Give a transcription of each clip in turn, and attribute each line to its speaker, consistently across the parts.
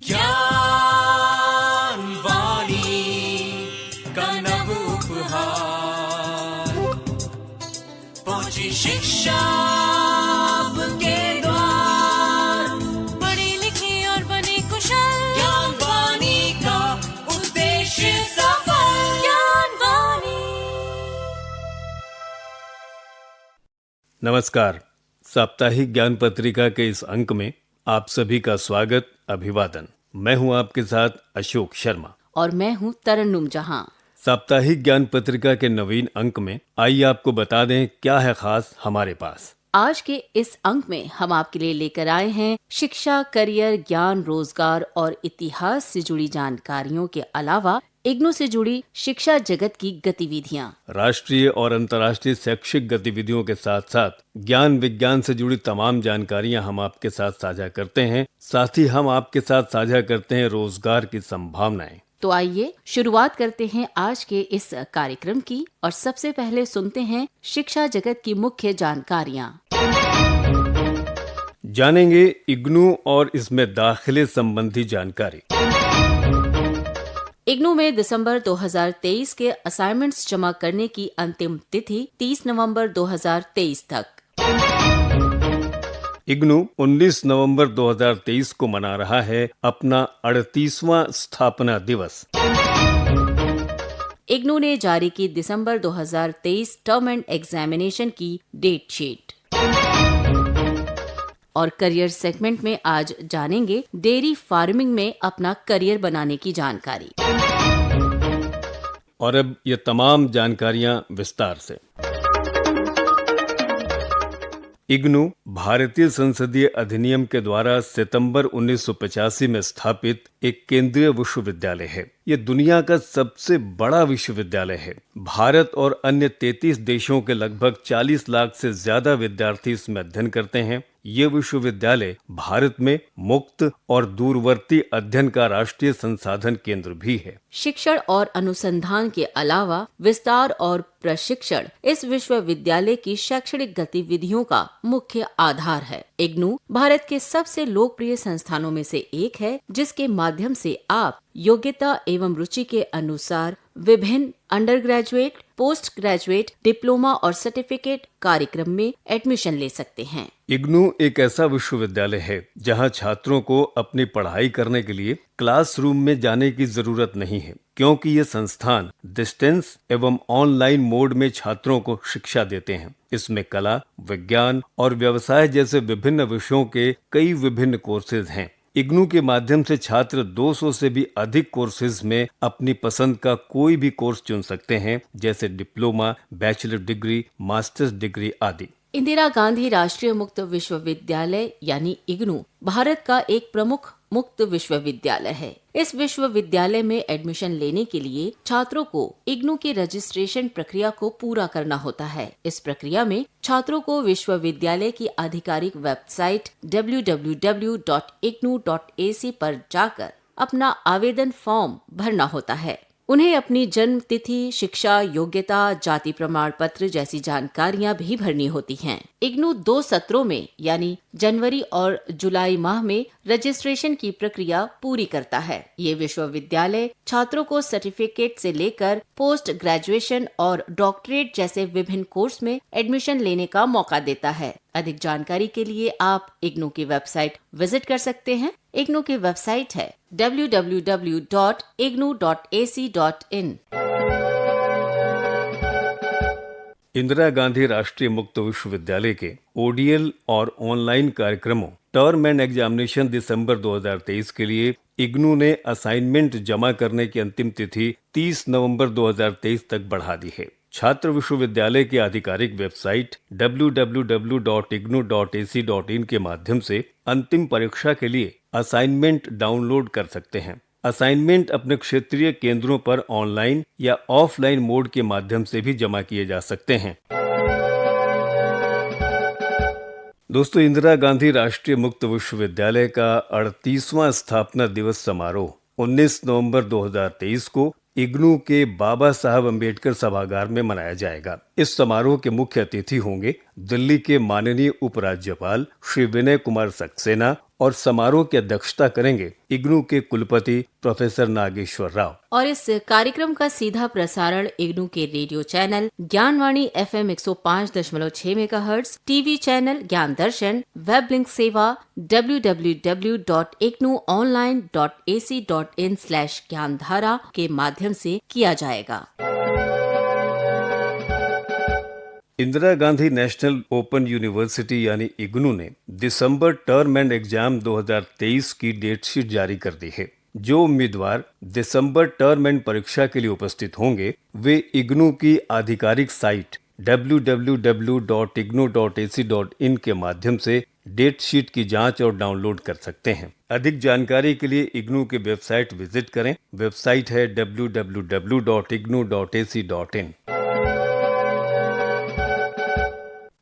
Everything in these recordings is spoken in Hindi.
Speaker 1: ज्ञान वाणी का नव उपहार, पहुंची शिक्षा के द्वार, पढ़ी लिखी और बनी कुशल, ज्ञान वाणी का उद्देश्य सफल, ज्ञान वाणी।
Speaker 2: नमस्कार। साप्ताहिक ज्ञान पत्रिका के इस अंक में आप सभी का स्वागत, अभिवादन। मैं हूं आपके साथ अशोक शर्मा
Speaker 3: और मैं हूं तरन्नुम जहां।
Speaker 2: साप्ताहिक ज्ञान पत्रिका के नवीन अंक में आइए आपको बता दें क्या है खास हमारे पास।
Speaker 3: आज के इस अंक में हम आपके लिए लेकर आए हैं शिक्षा, करियर, ज्ञान, रोजगार और इतिहास से जुड़ी जानकारियों के अलावा इग्नू से जुड़ी शिक्षा जगत की गतिविधियां।
Speaker 2: राष्ट्रीय और अंतर्राष्ट्रीय शैक्षिक गतिविधियों के साथ साथ ज्ञान विज्ञान से जुड़ी तमाम जानकारियां हम आपके साथ साझा करते हैं। साथ ही हम आपके साथ साझा करते हैं रोजगार की संभावनाएं।
Speaker 3: तो आइए शुरुआत करते हैं आज के इस कार्यक्रम की और सबसे पहले सुनते हैं शिक्षा जगत की मुख्य जानकारियां।
Speaker 2: जानेंगे इग्नू और इसमें दाखिले संबंधी जानकारी।
Speaker 3: इग्नू में दिसंबर 2023 के असाइनमेंट्स जमा करने की अंतिम तिथि 30 नवंबर 2023 तक।
Speaker 2: इग्नू 19 नवंबर 2023 को मना रहा है अपना 38वां स्थापना दिवस।
Speaker 3: इग्नू ने जारी की दिसंबर 2023 टर्म एंड एग्जामिनेशन की डेट शीट। और करियर सेगमेंट में आज जानेंगे डेयरी फार्मिंग में अपना करियर बनाने की जानकारी।
Speaker 2: और अब ये तमाम जानकारियां विस्तार से। इग्नू भारतीय संसदीय अधिनियम के द्वारा सितंबर 1985 में स्थापित एक केंद्रीय विश्वविद्यालय है। ये दुनिया का सबसे बड़ा विश्वविद्यालय है। भारत और अन्य 33 देशों के लगभग 40 लाख से ज्यादा विद्यार्थी इसमें अध्ययन करते हैं। ये विश्वविद्यालय भारत में मुक्त और दूरवर्ती अध्ययन का राष्ट्रीय संसाधन केंद्र भी है।
Speaker 3: शिक्षण और अनुसंधान के अलावा विस्तार और प्रशिक्षण इस विश्वविद्यालय की शैक्षणिक गतिविधियों का मुख्य आधार है। इग्नू भारत के सबसे लोकप्रिय संस्थानों में से एक है, जिसके माध्यम से आप योग्यता एवं रुचि के अनुसार विभिन्न under graduate, post graduate, diploma और सर्टिफिकेट कार्यक्रम में एडमिशन ले सकते हैं।
Speaker 2: इग्नू एक ऐसा विश्वविद्यालय है जहां छात्रों को अपनी पढ़ाई करने के लिए क्लासरूम में जाने की जरूरत नहीं है, क्योंकि ये संस्थान डिस्टेंस एवं ऑनलाइन मोड में छात्रों को शिक्षा देते हैं। इसमें कला, विज्ञान और व्यवसाय जैसे विभिन्न विषयों के कई विभिन्न कोर्सेज हैं। इग्नू के माध्यम से छात्र 200 से भी अधिक कोर्सेज में अपनी पसंद का कोई भी कोर्स चुन सकते हैं, जैसे diploma, bachelor degree, masters degree आदि।
Speaker 3: इंदिरा गांधी राष्ट्रीय मुक्त विश्वविद्यालय यानी इग्नू भारत का एक प्रमुख मुक्त विश्वविद्यालय है। इस विश्वविद्यालय में एडमिशन लेने के लिए छात्रों को इग्नू की रजिस्ट्रेशन प्रक्रिया को पूरा करना होता है। इस प्रक्रिया में छात्रों को विश्वविद्यालय की आधिकारिक वेबसाइट www.ignu.ac पर जाकर अपना आवेदन फॉर्म भरना होता है। उन्हें अपनी जन्म तिथि, शिक्षा योग्यता, जाति प्रमाण पत्र जैसी जानकारियां भी भरनी होती हैं। इग्नू 2 सत्रों में यानी जनवरी और जुलाई माह में रजिस्ट्रेशन की प्रक्रिया पूरी करता है। ये विश्वविद्यालय छात्रों को सर्टिफिकेट से लेकर पोस्ट ग्रेजुएशन और डॉक्टरेट जैसे विभिन्न कोर्स में एडमिशन लेने का मौका देता है। अधिक जानकारी के लिए आप इग्नू की वेबसाइट विजिट कर सकते हैं। इग्नू की वेबसाइट है www.ignu.ac.in।
Speaker 2: इंदिरा गांधी राष्ट्रीय मुक्त विश्वविद्यालय के ओडीएल और ऑनलाइन कार्यक्रमों टर्म एंड एग्जामिनेशन दिसंबर 2023 के लिए इग्नू ने असाइनमेंट जमा करने की अंतिम तिथि 30 नवंबर 2023 तक बढ़ा दी है। छात्र विश्वविद्यालय की आधिकारिक वेबसाइट www.ignu.ac.in के माध्यम से अंतिम परीक्षा के लिए असाइनमेंट डाउनलोड कर सकते हैं। असाइनमेंट अपने क्षेत्रीय केंद्रों पर ऑनलाइन या ऑफलाइन मोड के माध्यम से भी जमा किए जा सकते हैं। दोस्तों, इंदिरा गांधी राष्ट्रीय मुक्त विश्वविद्यालय का 38वां स्थापना दिवस समारोह 19 नवंबर 2023 को इग्नू के बाबा साहब अम्बेडकर सभागार में मनाया जाएगा। इस समारोह के मुख्य अतिथि होंगे दिल्ली के माननीय उपराज्यपाल श्री विनय कुमार सक्सेना और समारोह की अध्यक्षता करेंगे इग्नू के कुलपति प्रोफेसर नागेश्वर राव।
Speaker 3: और इस कार्यक्रम का सीधा प्रसारण इग्नू के radio channel Gyanvani FM 105.6 megahertz, TV channel Gyan Darshan, web link सेवा www.ignuonline.ac.in/ज्ञानधारा के माध्यम से किया जाएगा।
Speaker 2: Indira Gandhi national open university यानी इग्नू ने दिसंबर टर्म एंड एग्जाम 2023 की डेट शीट जारी कर दी है। जो उम्मीदवार दिसंबर टर्म एंड परीक्षा के लिए उपस्थित होंगे वे इग्नू की आधिकारिक साइट www.ignu.ac.in के माध्यम से डेट शीट की जांच और डाउनलोड कर सकते हैं। अधिक जानकारी के लिए इग्नू की वेबसाइट विजिट करें। वेबसाइट है www.ignu.ac.in।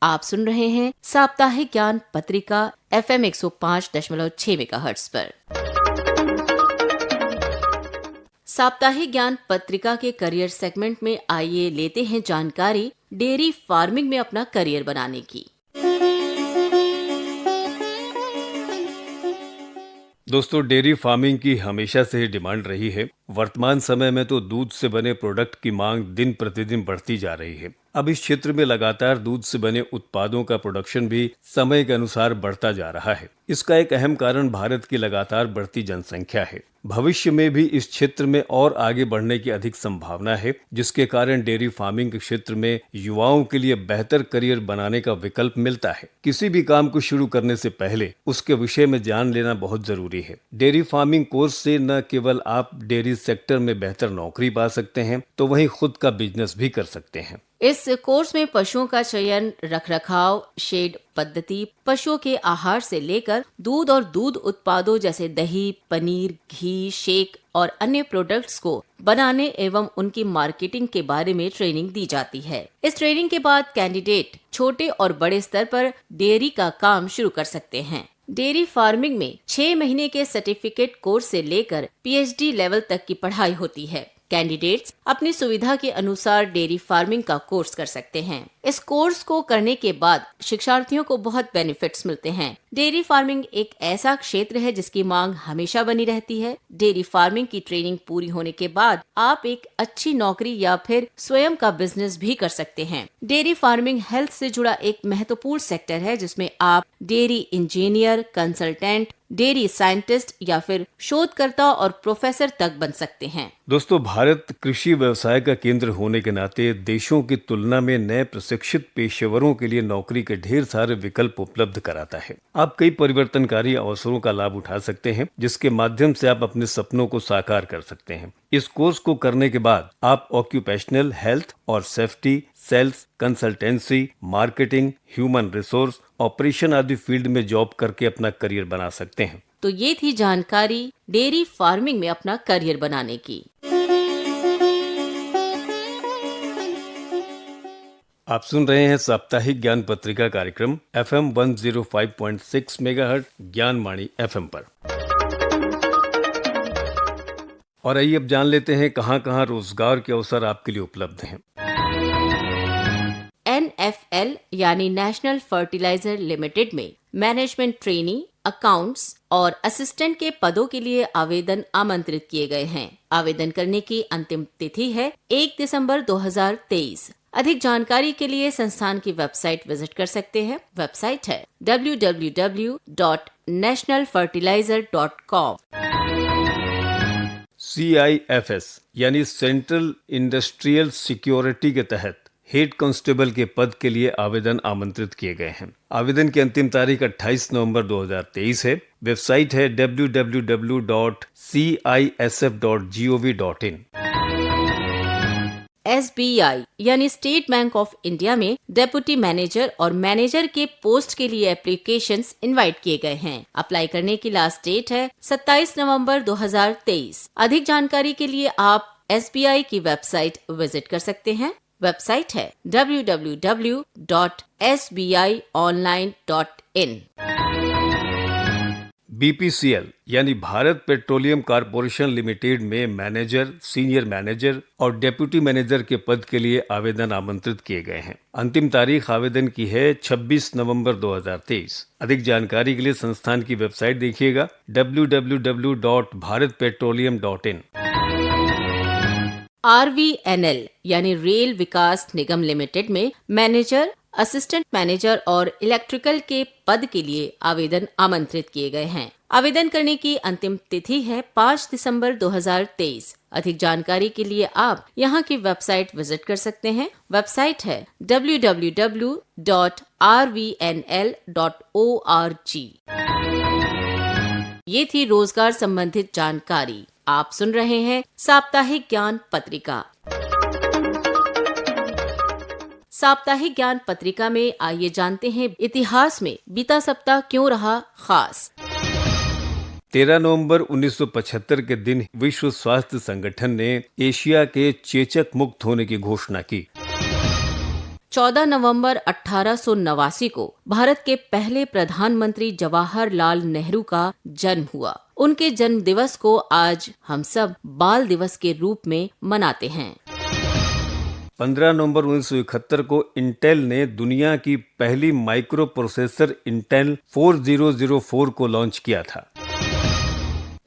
Speaker 3: आप सुन रहे हैं साप्ताहिक ज्ञान पत्रिका FM 105.6 मेगाहर्ट्ज पर। साप्ताहिक ज्ञान पत्रिका के करियर सेगमेंट में आइए लेते हैं जानकारी डेयरी फार्मिंग में अपना करियर बनाने की।
Speaker 2: दोस्तों, डेयरी फार्मिंग की हमेशा से ही डिमांड रही है। वर्तमान समय में तो दूध से बने प्रोडक्ट की मांग दिन प्रतिदिन बढ़ती जा रही है। अब इस क्षेत्र में लगातार दूध से बने उत्पादों का प्रोडक्शन भी समय के अनुसार बढ़ता जा रहा है। इसका एक अहम कारण भारत की लगातार बढ़ती जनसंख्या है। भविष्य में भी इस क्षेत्र में और आगे बढ़ने की अधिक संभावना है, जिसके कारण डेयरी फार्मिंग के क्षेत्र में युवाओं के लिए बेहतर करियर बनाने का विकल्प मिलता है। किसी भी काम को शुरू करने से पहले उसके विषय में जान लेना बहुत जरूरी है। डेयरी फार्मिंग कोर्स से न केवल आप डेयरी सेक्टर में बेहतर नौकरी पा सकते हैं, तो वहीं खुद का बिजनेस भी कर सकते हैं।
Speaker 3: इस कोर्स में पशुओं का चयन, रखरखाव, शेड पद्धति, पशुओं के आहार से लेकर दूध और दूध उत्पादों जैसे दही, पनीर, घी, शेक और अन्य प्रोडक्ट्स को बनाने एवं उनकी मार्केटिंग के बारे में ट्रेनिंग दी जाती है। इस ट्रेनिंग के बाद कैंडिडेट छोटे और बड़े स्तर पर डेयरी का काम शुरू कर सकते हैं। डेयरी फार्मिंग में 6 महीने के सर्टिफिकेट कोर्स से लेकर PhD लेवल तक की पढ़ाई होती है। कैंडिडेट्स अपनी सुविधा के अनुसार डेयरी फार्मिंग का कोर्स कर सकते हैं। इस कोर्स को करने के बाद शिक्षार्थियों को बहुत बेनिफिट्स मिलते हैं। डेयरी फार्मिंग एक ऐसा क्षेत्र है जिसकी मांग हमेशा बनी रहती है। डेयरी फार्मिंग की ट्रेनिंग पूरी होने के बाद आप एक अच्छी नौकरी या फिर स्वयं का बिजनेस भी कर सकते हैं। डेयरी फार्मिंग हेल्थ से जुड़ा एक महत्वपूर्ण सेक्टर है, जिसमें आप dairy engineer, consultant, dairy scientist या फिर शोधकर्ता और प्रोफेसर तक बन सकते हैं।
Speaker 2: दोस्तों, भारत कृषि व्यवसाय का केंद्र होने के नाते देशों की तुलना में नए प्रशिक्षित पेशेवरों के लिए नौकरी के ढेर सारे विकल्प उपलब्ध कराता है। आप कई परिवर्तनकारी अवसरों का लाभ उठा सकते हैं, जिसके माध्यम से आप अपने सपनों को साकार कर सकते हैं। इस कोर्स को करने के बाद आप ऑक्यूपेशनल हेल्थ और safety, sales, consultancy, marketing, human resource, operation आदि फील्ड में जॉब करके अपना करियर बना सकते हैं।
Speaker 3: तो ये थी जानकारी डेयरी फार्मिंग में अपना करियर बनाने की।
Speaker 2: आप सुन रहे हैं साप्ताहिक ज्ञान पत्रिका कार्यक्रम FM 105.6 मेगाहर्ट्ज ज्ञानवाणी FM पर। और आइए अब जान लेते हैं कहां-कहां रोजगार के अवसर आपके लिए उपलब्ध हैं।
Speaker 3: NFL यानी नेशनल फर्टिलाइजर लिमिटेड में मैनेजमेंट ट्रेनी, अकाउंट्स और असिस्टेंट के पदों के लिए आवेदन आमंत्रित किए गए हैं। आवेदन करने की अंतिम तिथि है 1 दिसंबर 2023। अधिक जानकारी के लिए संस्थान की वेबसाइट विजिट कर सकते हैं। वेबसाइट है www.nationalfertilizer.com।
Speaker 2: CIFS यानी सेंट्रल इंडस्ट्रियल सिक्योरिटी के तहत हेड कांस्टेबल के पद के लिए आवेदन आमंत्रित किए गए हैं। आवेदन की अंतिम तारीख 28 नवंबर 2023 है। वेबसाइट है www.cisf.gov.in।
Speaker 3: SBI यानी स्टेट बैंक ऑफ इंडिया में डेप्यूटी मैनेजर और मैनेजर के पोस्ट के लिए एप्लीकेशंस इनवाइट किए गए हैं। अप्लाई करने की लास्ट डेट है 27 नवंबर 2023। अधिक जानकारी के लिए आप SBI की वेबसाइट विजिट कर सकते हैं। वेबसाइट है www.sbionline.in।
Speaker 2: BPCL यानी भारत पेट्रोलियम कॉर्पोरेशन लिमिटेड में मैनेजर, सीनियर मैनेजर और डेप्यूटी मैनेजर के पद के लिए आवेदन आमंत्रित किए गए हैं। अंतिम तारीख आवेदन की है 26 नवंबर 2023। अधिक जानकारी के लिए संस्थान की वेबसाइट देखिएगा www.bharatpetroleum.in।
Speaker 3: RVNL यानी रेल विकास निगम लिमिटेड में मैनेजर, असिस्टेंट मैनेजर और इलेक्ट्रिकल के पद के लिए आवेदन आमंत्रित किए गए हैं। आवेदन करने की अंतिम तिथि है 5 दिसंबर 2023। अधिक जानकारी के लिए आप यहाँ की वेबसाइट विजिट कर सकते हैं। वेबसाइट है www.rvnl.org। ये थी रोजगार संबंधित जानकारी। आप सुन रहे हैं साप्ताहिक ज्ञान पत्रिका। साप्ताहिक ज्ञान पत्रिका में आइए जानते हैं इतिहास में बीता सप्ताह क्यों रहा खास।
Speaker 2: 13 नवंबर 1975 के दिन विश्व स्वास्थ्य संगठन ने एशिया के चेचक मुक्त होने की घोषणा की।
Speaker 3: 14 नवंबर 1889 को भारत के पहले प्रधानमंत्री जवाहरलाल नेहरू का जन्म हुआ। उनके जन्म दिवस को आज हम सब बाल दिवस के रूप में मनाते हैं।
Speaker 2: 15 नवंबर 1971 को इंटेल ने दुनिया की पहली माइक्रो प्रोसेसर इंटेल 4004 को लॉन्च किया था।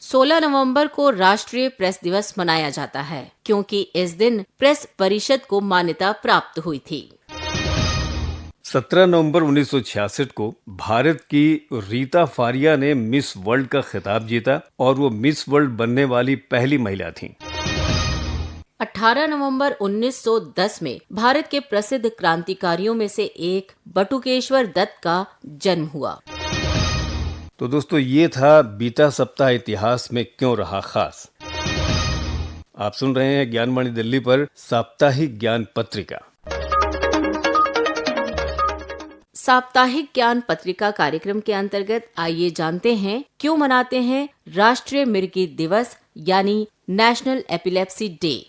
Speaker 3: 16 नवंबर को राष्ट्रीय प्रेस दिवस मनाया जाता है क्योंकि इस दिन प्रेस परिषद को मान्यता प्राप्त हुई थी।
Speaker 2: 17 नवंबर 1966 को भारत की रीता फारिया ने मिस वर्ल्ड का खिताब जीता और वो मिस वर्ल्ड बनने वाली पहली महिला थीं।
Speaker 3: 18 नवंबर 1910 में भारत के प्रसिद्ध क्रांतिकारियों में से एक बटुकेश्वर दत्त का जन्म हुआ।
Speaker 2: तो दोस्तों, ये था बीता सप्ताह इतिहास में क्यों रहा खास। आप सुन रहे हैं ज्ञानवाणी दिल्ली पर साप्ताहिक ज्ञान पत्रिका।
Speaker 3: साप्ताहिक ज्ञान पत्रिका कार्यक्रम के अंतर्गत आइए जानते हैं क्यों मनाते हैं राष्ट्रीय मिर्गी दिवस यानी नेशनल एपिलेप्सी डे।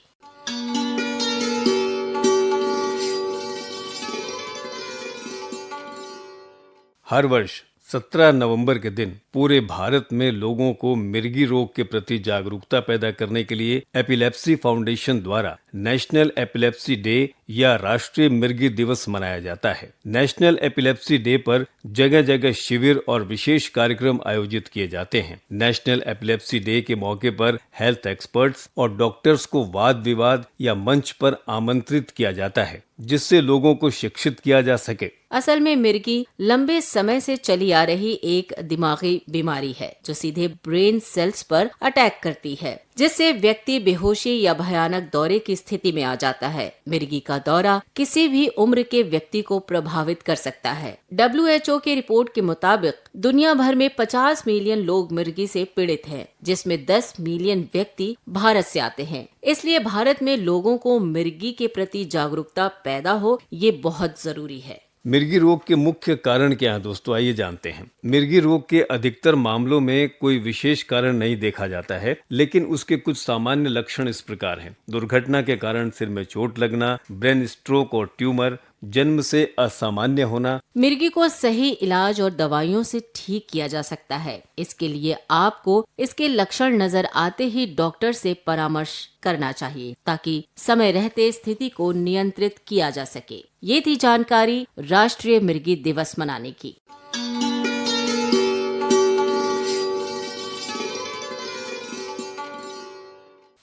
Speaker 2: हर वर्ष 17 नवंबर के दिन पूरे भारत में लोगों को मिर्गी रोग के प्रति जागरूकता पैदा करने के लिए एपिलेप्सी फाउंडेशन द्वारा नेशनल एपिलेप्सी डे या राष्ट्रीय मिर्गी दिवस मनाया जाता है। नेशनल एपिलेप्सी डे पर जगह जगह शिविर और विशेष कार्यक्रम आयोजित किए जाते हैं। नेशनल एपिलेप्सी डे के मौके पर हेल्थ एक्सपर्ट्स और डॉक्टर्स को वाद विवाद या मंच पर आमंत्रित किया जाता है जिससे लोगों को शिक्षित किया जा सके।
Speaker 3: असल में मिर्गी लंबे समय से चली आ रही एक दिमागी बीमारी है जो सीधे ब्रेन सेल्स पर अटैक करती है, जिससे व्यक्ति बेहोशी या भयानक दौरे की स्थिति में आ जाता है। मिर्गी का दौरा किसी भी उम्र के व्यक्ति को प्रभावित कर सकता है। WHO की रिपोर्ट के मुताबिक दुनिया भर में 50 मिलियन लोग मिर्गी से पीड़ित हैं, जिसमें 10 मिलियन व्यक्ति भारत से आते हैं। इसलिए भारत में लोगों को मिर्गी के प्रति जागरूकता पैदा हो, ये बहुत जरूरी है।
Speaker 2: मिर्गी रोग के मुख्य कारण क्या है दोस्तों, आइए जानते हैं। मिर्गी रोग के अधिकतर मामलों में कोई विशेष कारण नहीं देखा जाता है, लेकिन उसके कुछ सामान्य लक्षण इस प्रकार हैं। दुर्घटना के कारण सिर में चोट लगना, ब्रेन स्ट्रोक और ट्यूमर, जन्म से असामान्य होना।
Speaker 3: मिर्गी को सही इलाज और दवाइयों से ठीक किया जा सकता है। इसके लिए आपको इसके लक्षण नजर आते ही डॉक्टर से परामर्श करना चाहिए ताकि समय रहते स्थिति को नियंत्रित किया जा सके। ये थी जानकारी राष्ट्रीय मिर्गी दिवस मनाने की।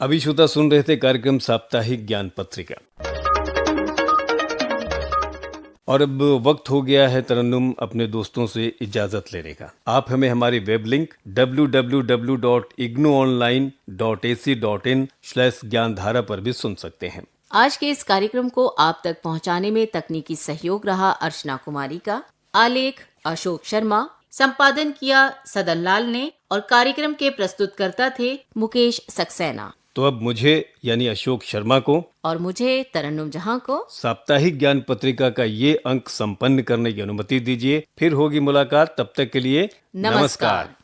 Speaker 2: अभी श्रोता सुन रहे थे कार्यक्रम साप्ताहिक ज्ञान पत्रिका और अब वक्त हो गया है तरन्नुम अपने दोस्तों से इजाजत लेने का। आप हमें हमारी वेब लिंक www.ignuonline.ac.in/ज्ञानधारा पर भी सुन सकते हैं।
Speaker 3: आज के इस कार्यक्रम को आप तक पहुंचाने में तकनीकी सहयोग रहा अर्चना कुमारी का, आलेख अशोक शर्मा, संपादन किया सदन लाल ने और कार्यक्रम के प्रस्तुतकर्ता थे मुकेश सक्सेना।
Speaker 2: तो अब मुझे यानी अशोक शर्मा को
Speaker 3: और मुझे तरन्नुम जहां को
Speaker 2: साप्ताहिक ज्ञान पत्रिका का ये अंक संपन्न करने की अनुमति दीजिए। फिर होगी मुलाकात, तब तक के लिए नमस्कार।